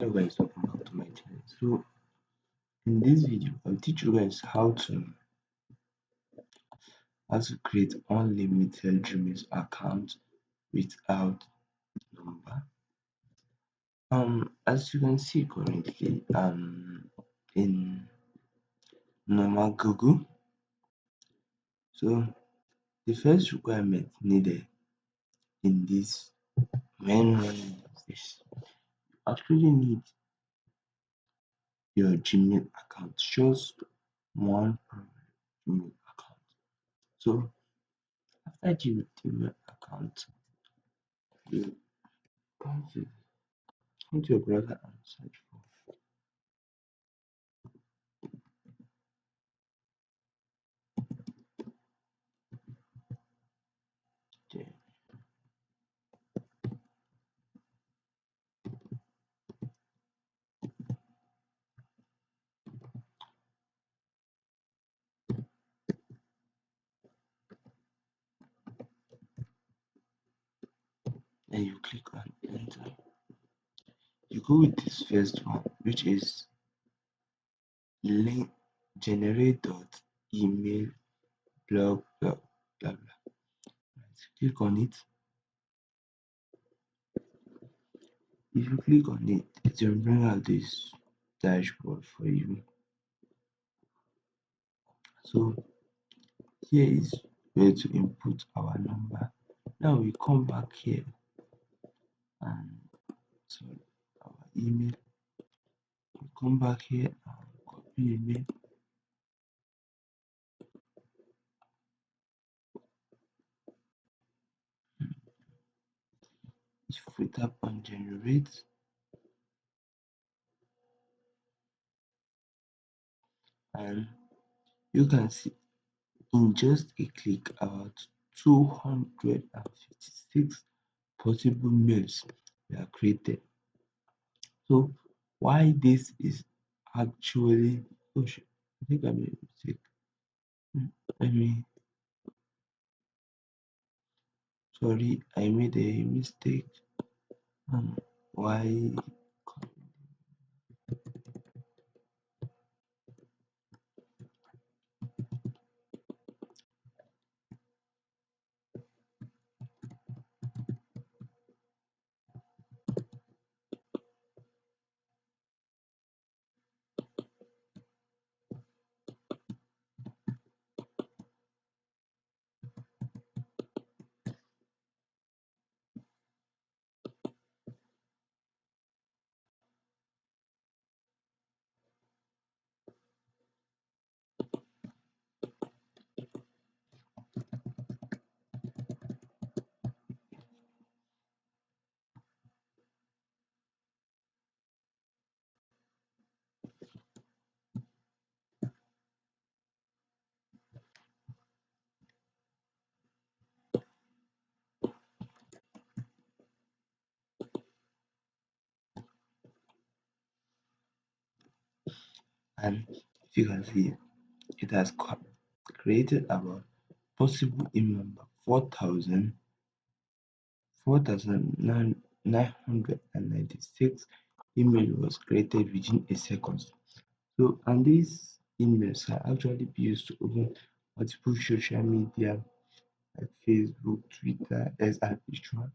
Hello guys, welcome back to my channel. So in this video I'll teach you guys how to create unlimited Gmail account without number. As you can see currently in normal Google. So the first requirement needed in this main one is you actually need your Gmail account, just one private Gmail account. So after your Gmail account, you come to your browser and search for the then you click on enter. You go with this first one, which is link generate dot email blog blah blah. Right. Click on it. If you click on it, it will bring out this dashboard for you. So here is where to input our number. Now we come back here and sorry our email. We come back here and copy email. If we tap on generate, and you can see in just a click about 256 possible mails were created. So why this is actually, oh shit, I think I made a mistake. Let me, sorry, I made a mistake. Why? And if you can see, it has created about possible email number 4,996 email was created within a second. So, and these emails are actually be used to open multiple social media like Facebook, Twitter, X, and each one.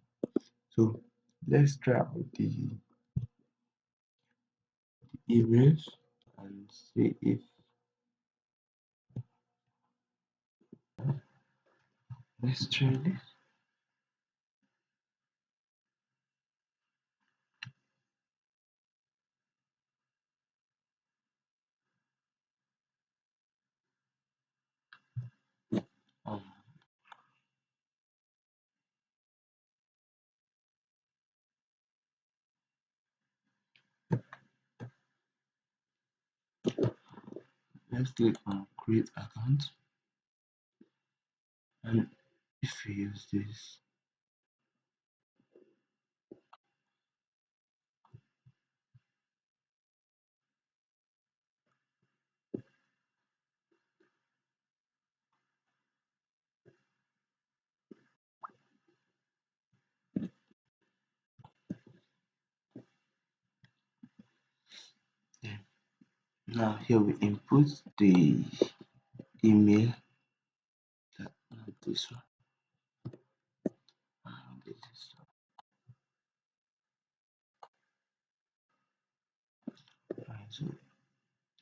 So, let's try out the emails and see if let's try this. Um, let's click on create account, and if we use this, Now here we input the email that not this one, this one. So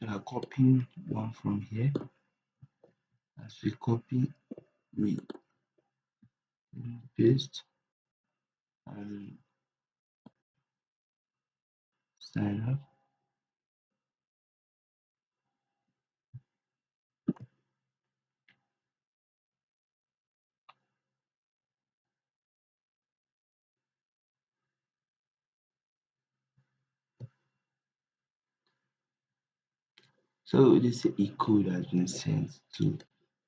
we are copying one from here. As we copy, we paste and sign up. So this a code has been sent to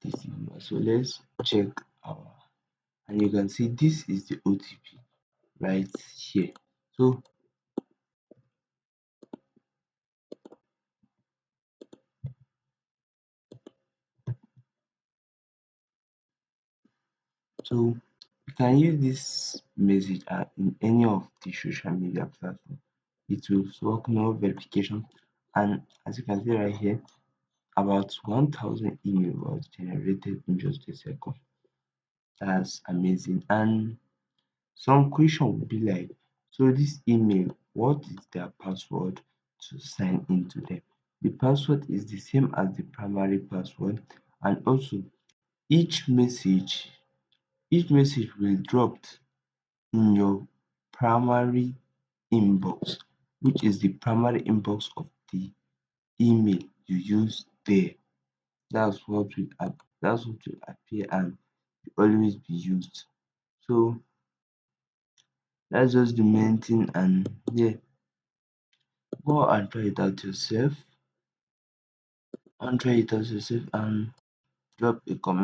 this email. So let's check our, and you can see this is the OTP right here. So you can use this message in any of the social media platform. It will work, no verification. And as you can see right here, about 1,000 email was generated in just a second. That's amazing. And some question would be like, so this email, what is their password to sign into them? The password is the same as the primary password, and also each message each message will drop in your primary inbox, which is the primary inbox of the email you use there. That's what will appear and will always be used. So that's just the main thing, and yeah, go and try it out yourself and drop a comment.